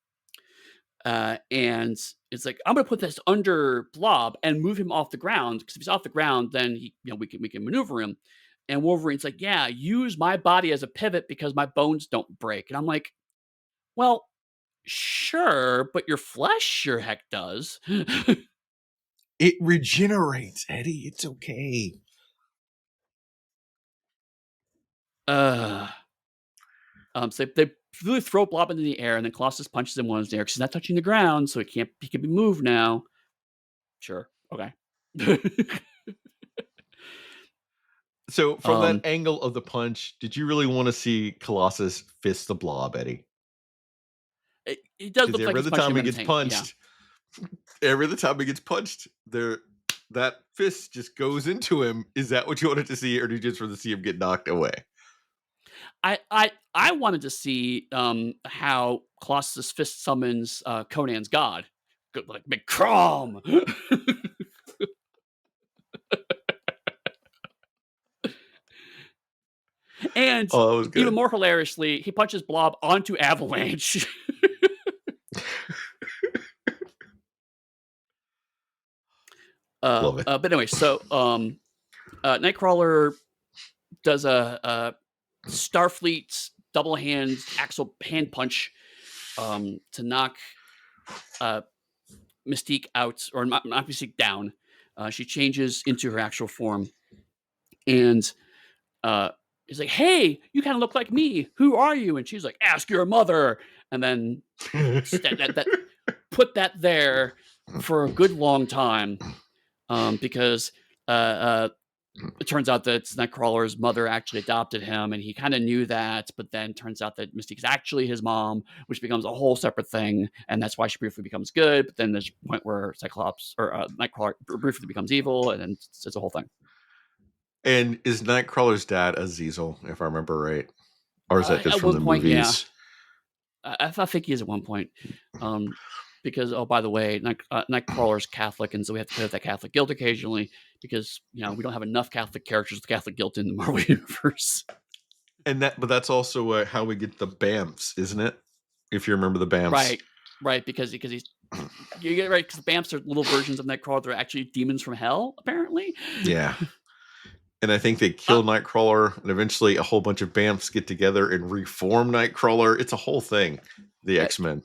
And it's like, I'm gonna put this under Blob and move him off the ground, because if he's off the ground, then we can maneuver him. And Wolverine's like, yeah, use my body as a pivot because my bones don't break. And I'm like, well, sure, but your flesh sure heck does. It regenerates, Eddie. It's okay. So they really throw Blob into the air, and then Colossus punches him while he's there because he's not touching the ground, so he can be moved now. Sure, okay. So from that angle of the punch, did you really want to see Colossus fist the Blob, Eddie? It does look like every he's time punching he him in the gets tank, punched, every time he gets punched, that fist just goes into him. Is that what you wanted to see, or did you just want to see him get knocked away? I wanted to see how Colossus fist summons Conan's god, like big Crom. And Oh, that was good. even more hilariously, he punches Blob onto Avalanche. Love it. But anyway, so Nightcrawler does a Starfleet double hand punch to knock Mystique out, or not Mystique down. She changes into her actual form, and he's like, "Hey, you kind of look like me. Who are you?" And she's like, "Ask your mother." And then put that there for a good long time, because it turns out that Nightcrawler's mother actually adopted him, and he kind of knew that, but then turns out that Mystique's actually his mom, which becomes a whole separate thing, and that's why she briefly becomes good. But then there's a point where Cyclops or Nightcrawler briefly becomes evil, and then it's a whole thing. And is Nightcrawler's dad Azazel, if I remember right, or is that just At from one the point, movies? yeah, I think he is at one point. Because by the way, Nightcrawler's Catholic, and so we have to play with that Catholic guilt occasionally because we don't have enough Catholic characters with Catholic guilt in the Marvel universe. But that's also how we get the Bamfs, isn't it? If you remember the Bamfs, right, because he's you get it right, because the Bamfs are little versions of Nightcrawler. They're actually demons from hell, apparently. Yeah. And I think they kill Nightcrawler, and eventually a whole bunch of Bamfs get together and reform Nightcrawler. It's a whole thing. The X-Men.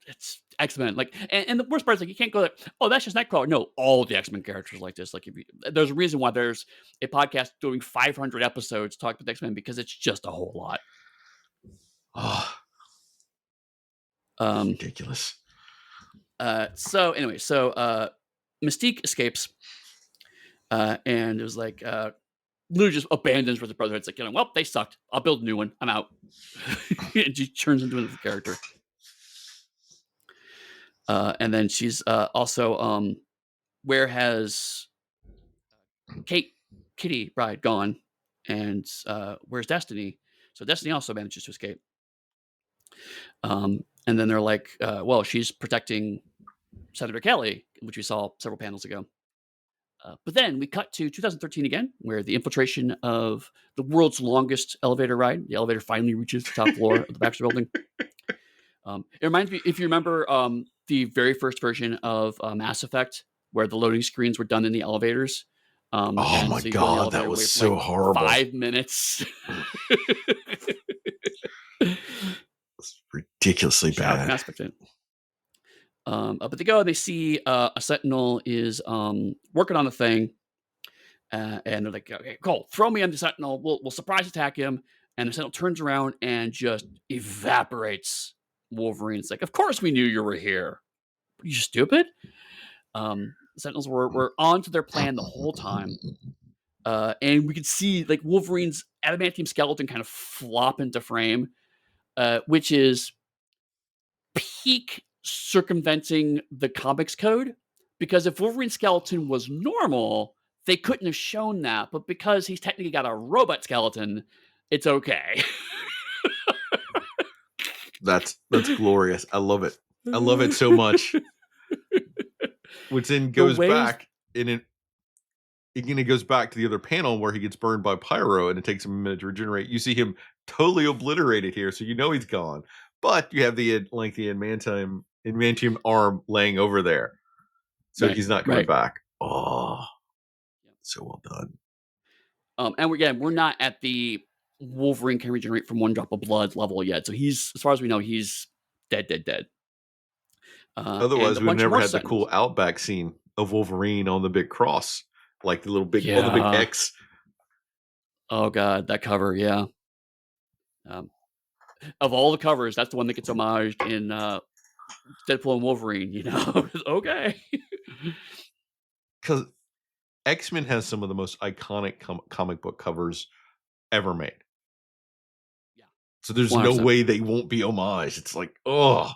It's X-Men, like, and the worst part is like you can't go like, oh, that's just Nightcrawler. No, all the X-Men characters like this. Like, there's a reason why there's a podcast doing 500 episodes talking about X-Men, because it's just a whole lot. Oh, ridiculous. So anyway, Mystique escapes, and it was like Lou just abandons with the brotherhood. It's like, well, they sucked. I'll build a new one. I'm out. And she turns into another character. And then she's also where has Kitty Pryde gone, and where's Destiny? So Destiny also manages to escape. And then they're like, well, she's protecting Senator Kelly, which we saw several panels ago. But then we cut to 2013 again, where the infiltration of the world's longest elevator ride, the elevator finally reaches the top floor of the Baxter building. It reminds me, if you remember the very first version of Mass Effect, where the loading screens were done in the elevators. Oh my God, that was so horrible. 5 minutes. It's ridiculously bad. Mass Effect. But they go, they see a Sentinel is working on a thing, And they're like, "Okay, Cole, throw me on the Sentinel. We'll surprise attack him." And the Sentinel turns around and just evaporates Wolverine. It's like, "Of course we knew you were here. You stupid." Sentinels were on to their plan the whole time. And we could see like Wolverine's adamantium skeleton kind of flop into frame, which is peak circumventing the comics code. Because if Wolverine's skeleton was normal, they couldn't have shown that. But because he's technically got a robot skeleton, it's okay. That's glorious. I love it. I love it so much. Which then The goes ways, back and it goes back to the other panel where he gets burned by pyro and it takes him a minute to regenerate. You see him totally obliterated here, so you know he's gone. But you have the lengthy adamantium arm laying over there, so right, he's not coming right. back. Oh, so well done. And we're not at the Wolverine can regenerate from one drop of blood level yet. So he's, as far as we know, he's dead, dead, dead. And Otherwise, a we would bunch never more had the cool Sentinels. Outback scene of Wolverine on the big cross, like the little big on the big Yeah. X. Oh god, that cover, yeah. Um, of all the covers, that's the one that gets homaged in Deadpool and Wolverine. Okay. Because X-Men has some of the most iconic comic book covers ever made. Yeah, So there's no 100%. way they won't be homaged. It's like, oh,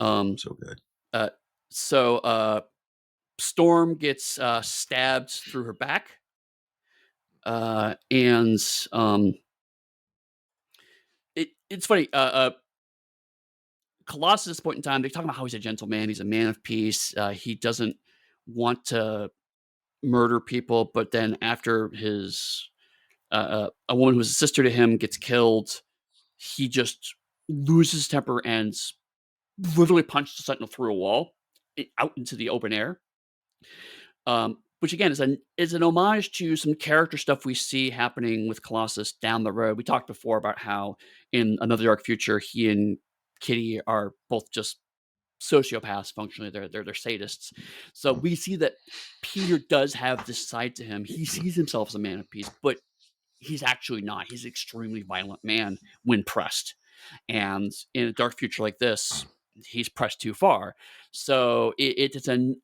Um, so good. uh, so Storm gets stabbed through her back, and it's funny. Colossus at this point in time, they talk about how he's a gentleman, he's a man of peace. He doesn't want to murder people, but then after his a woman who was a sister to him gets killed, he just loses temper and literally punches the Sentinel through a wall out into the open air. Which again is an homage to some character stuff we see happening with Colossus down the road. We talked before about how in Another Dark Future, he and Kitty are both just sociopaths functionally. They're sadists. So we see that Peter does have this side to him. He sees himself as a man of peace, but he's actually not. He's an extremely violent man when pressed. And in a dark future like this, he's pressed too far. So it's an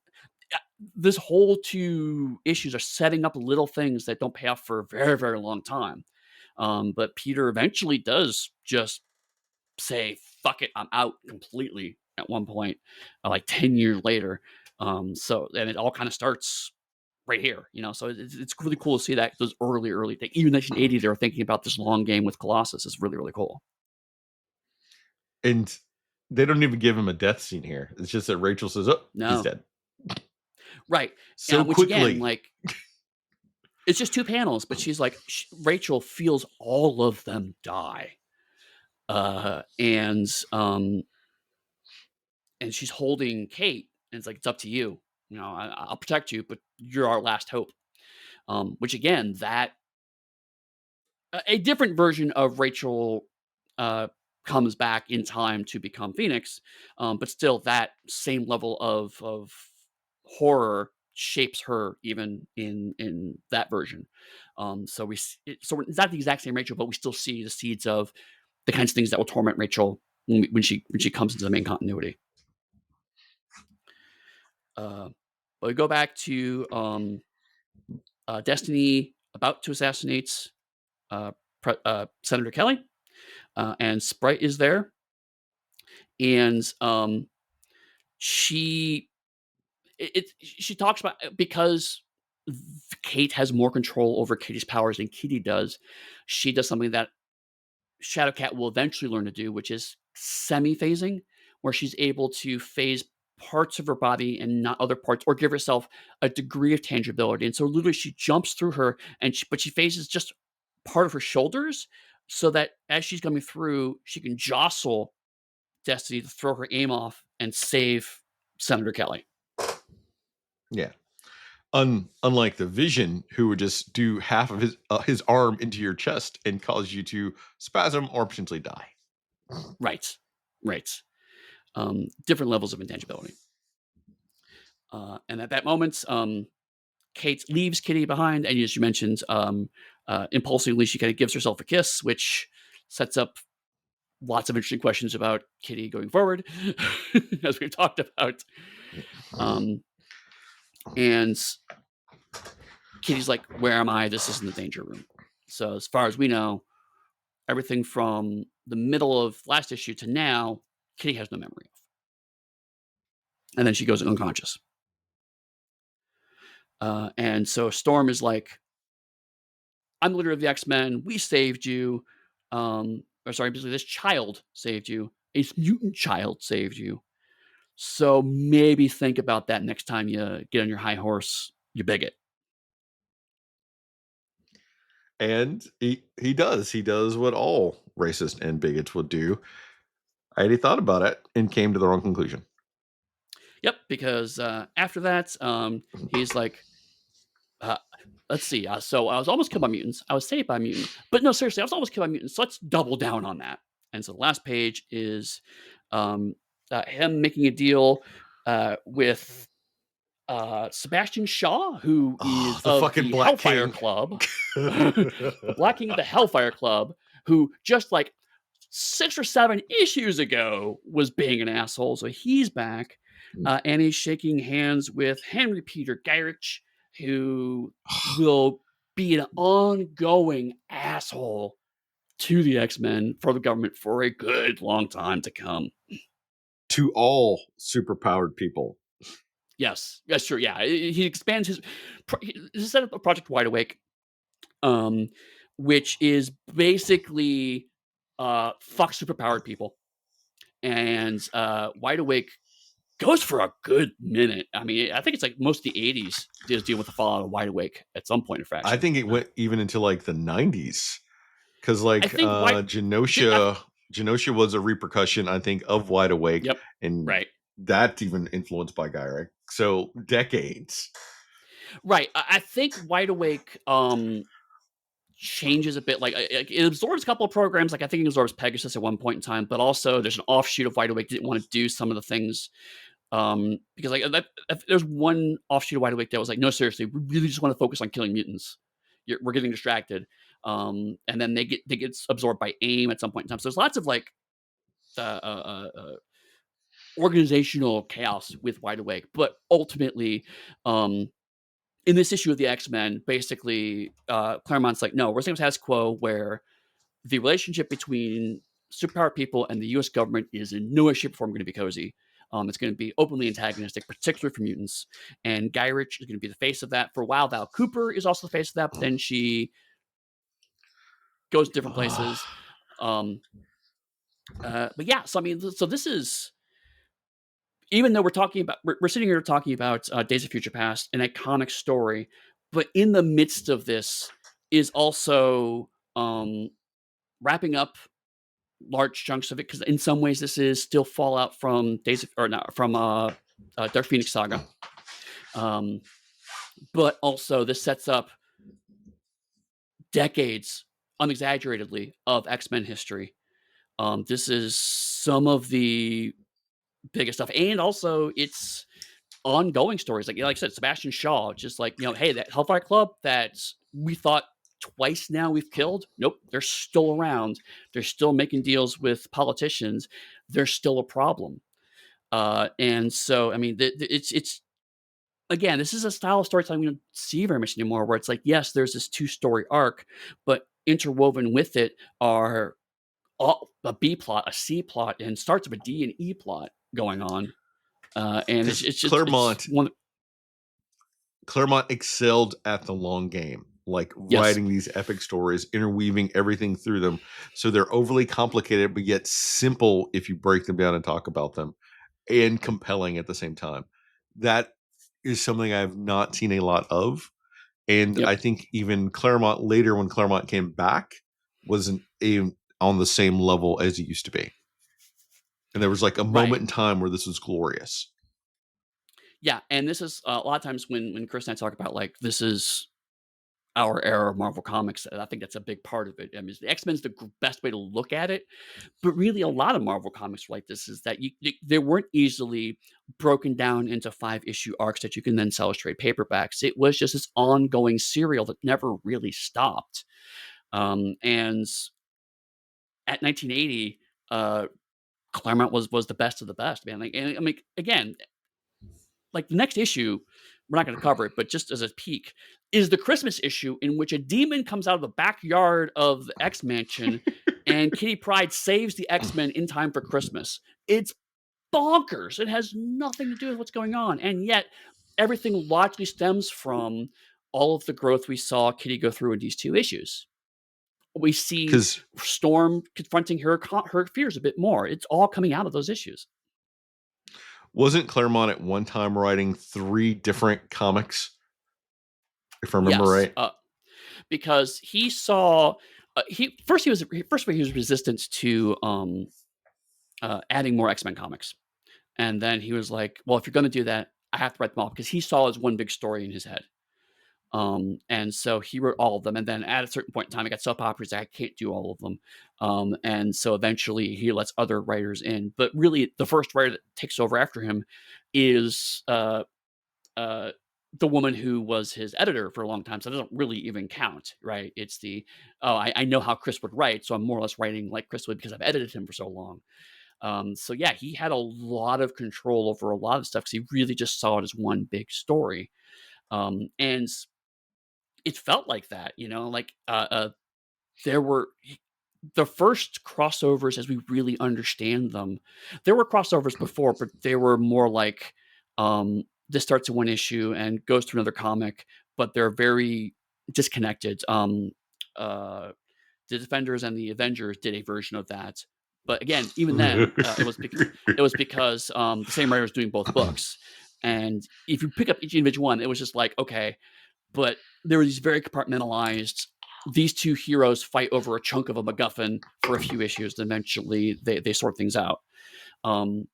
this whole two issues are setting up little things that don't pay off for a very, very long time. But Peter eventually does just say, fuck it, I'm out completely at one point, like 10 years later. And it all kind of starts right here, so it's really cool to see that those early things. Even 1980, they were thinking about this long game with Colossus. Is really, really cool. And they don't even give him a death scene here. It's just that Rachel says, "Oh, he's No, dead." right. So Which again, quickly. like, it's just two panels, but she's like, Rachel feels all of them die. And and she's holding Kate, and it's like, it's up to you. I'll protect you, but you're our last hope. Which again, that a different version of Rachel uh, comes back in time to become Phoenix, but still that same level of horror shapes her even in that version. So it's not the exact same Rachel, but we still see the seeds of the kinds of things that will torment Rachel when she comes into the main continuity. Uh, but we go back to Destiny about to assassinate uh, Senator Kelly, and Sprite is there, and she she talks about because Kate has more control over Kitty's powers than Kitty does. She does something that Shadowcat will eventually learn to do, which is semi-phasing, where she's able to phase parts of her body and not other parts, or give herself a degree of tangibility. And so literally she jumps through her, but she phases just part of her shoulders, so that as she's coming through, she can jostle Destiny to throw her aim off and save Senator Kelly. Yeah. Unlike the Vision, who would just do half of his arm into your chest and cause you to spasm or potentially die. Right. Right. Different levels of intangibility. And at that moment, Kate leaves Kitty behind, and as you mentioned, impulsively, she kind of gives herself a kiss, which sets up lots of interesting questions about Kitty going forward, as we've talked about. Um, and Kitty's like, "Where am I? This isn't the danger room." So, as far as we know, everything from the middle of last issue to now, Kitty has no memory of. And then she goes unconscious. And so Storm is like, I'm the leader of the X-Men. We saved you. Or sorry, basically, this child saved you. A mutant child saved you. So maybe think about that next time you get on your high horse, you bigot. And he does. He does what all racist and bigots would do. I already thought about it and came to the wrong conclusion. Yep, because after that, he's like, uh, let's see. So I was almost killed by mutants. I was saved by a mutant. But no, seriously, I was almost killed by mutants. So let's double down on that. And so the last page is um, him making a deal with Sebastian Shaw, who Oh, is the of fucking the Black Hellfire King. Club, the Black King of the Hellfire Club, who just like 6 or 7 issues ago was being an asshole. So he's back, and he's shaking hands with Henry Peter Gyrich, who will be an ongoing asshole to the X-Men for the government for a good long time to come. To all superpowered people. Yes, yes, sure, yeah. He expands his set up Project Wide Awake, um, which is basically fuck superpowered people. And Wide Awake goes for a good minute. I mean, I think it's like most of the '80s is dealing with the fallout of Wide Awake at some point in I Fraction. think it went even into like the 90s. Because I like think Wide. Genosha was a repercussion, I think, of Wide Awake, Yep. and Right. that's even influenced by Gyrick. So decades. Right. I think Wide Awake changes a bit. Like it absorbs a couple of programs. Like I think it absorbs Pegasus at one point in time, but also there's an offshoot of Wide Awake that didn't want to do some of the things because like there's one offshoot of Wide Awake that was like, no, seriously, we really just want to focus on killing mutants. We're getting distracted, and then they get absorbed by AIM at some point in time. So there's lots of like organizational chaos with Wide Awake, but ultimately, in this issue of the X-Men, basically, Claremont's like, no, we're staying with status quo where the relationship between superpowered people and the U.S. government is in no way, shape, or form going to be cozy. It's going to be openly antagonistic, particularly for mutants. And Gyrich is going to be the face of that. For a while, Val Cooper is also the face of that, but then she goes to different places. But yeah, so I mean, so this is, even though we're sitting here talking about Days of Future Past, an iconic story, but in the midst of this is also wrapping up large chunks of it, because in some ways this is still fallout from Dark Phoenix Saga, but also this sets up decades, unexaggeratedly, of X-Men history. This is some of the biggest stuff, and also it's ongoing stories. Like I said, Sebastian Shaw, just like, hey, that Hellfire Club that we thought twice now we've killed. Nope, they're still around. They're still making deals with politicians. They're still a problem. And so, I mean, it's again, this is a style of storytelling we don't see very much anymore. Where it's like, yes, there's this 2-story arc, but interwoven with it are a B plot, a C plot, and starts with a D and E plot going on. And Because it's one. Claremont excelled at the long game, like Yes, writing these epic stories, interweaving everything through them. So they're overly complicated, but yet simple if you break them down and talk about them, and compelling at the same time. That is something I've not seen a lot of. And yep, I think even Claremont later, when Claremont came back, wasn't even on the same level as it used to be. And there was like a right. moment in time where this was glorious. Yeah, and this is a lot of times when Chris and I talk about like this is our era of Marvel Comics. And I think that's a big part of it. I mean, the X-Men's the best way to look at it, but really a lot of Marvel Comics like this is that they weren't easily broken down into 5-issue arcs that you can then sell as trade paperbacks. It was just this ongoing serial that never really stopped. And at 1980, Claremont was the best of the best, man. Like, and I mean, again, like the next issue, we're not going to cover it, but just as a peek, is the Christmas issue in which a demon comes out of the backyard of the X Mansion, and Kitty Pryde saves the X-Men in time for Christmas. It's bonkers. It has nothing to do with what's going on, and yet everything largely stems from all of the growth we saw Kitty go through in these 2 issues. We see Because Storm confronting her fears a bit more. It's all coming out of those issues. wasn't Claremont at one time writing 3 different comics, if I remember Yes, right? because he saw he was resistant to adding more X-Men comics, and then he was like, "Well, if you're going to do that, I have to write them all," because he saw as one big story in his head. And so he wrote all of them, and then at a certain point in time, it got so popular, he's like, I can't do all of them. And so eventually he lets other writers in. But really, the first writer that takes over after him is the woman who was his editor for a long time. So it doesn't really even count, right? It's I know how Chris would write, so I'm more or less writing like Chris would because I've edited him for so long. So yeah, he had a lot of control over a lot of stuff because he really just saw it as one big story. And it felt like that, like there were the first crossovers as we really understand them. There were crossovers before, but they were more like this starts in one issue and goes to another comic, but they're very disconnected. The Defenders and the Avengers did a version of that, but again, even then, it was because the same writer was doing both books, and if you pick up each individual one, it was just like okay, but there were these very compartmentalized. These 2 heroes fight over a chunk of a MacGuffin for a few issues, and eventually they sort things out. Um,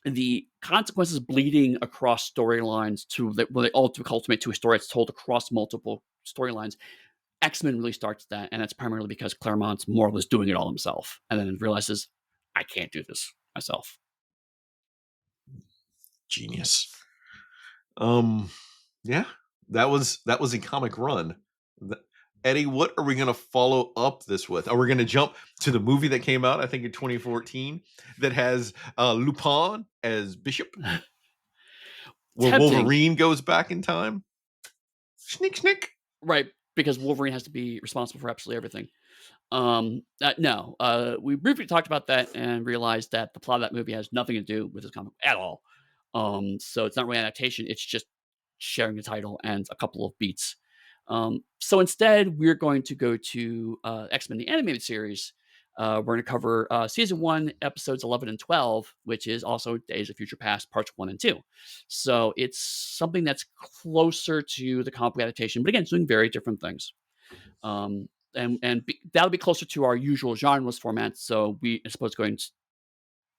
the consequences bleeding across storylines when they all ultimate to a story that's told across multiple storylines. X-Men really starts that, and that's primarily because Claremont's more or less doing it all himself, and then realizes I can't do this myself. Genius. Yeah, that was a comic run. Eddie, what are we going to follow up this with? Are we going to jump to the movie that came out, I think, in 2014 that has Lupin as Bishop, where Tempting, Wolverine goes back in time? Sneak, sneak. right? Because Wolverine has to be responsible for absolutely everything. No, we briefly talked about that and realized that the plot of that movie has nothing to do with this comic at all. So it's not really an adaptation; it's just sharing the title and a couple of beats. So instead, we're going to go to X-Men the Animated Series. We're going to cover season 1, episodes 11 and 12, which is also Days of Future Past, parts 1 and 2. So it's something that's closer to the comic book adaptation, but again, it's doing very different things. That'll be closer to our usual genres format. So I suppose going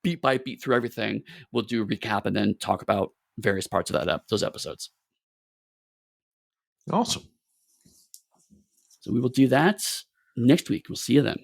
beat by beat through everything. We'll do a recap and then talk about various parts of those episodes. Awesome. So we will do that next week. We'll see you then.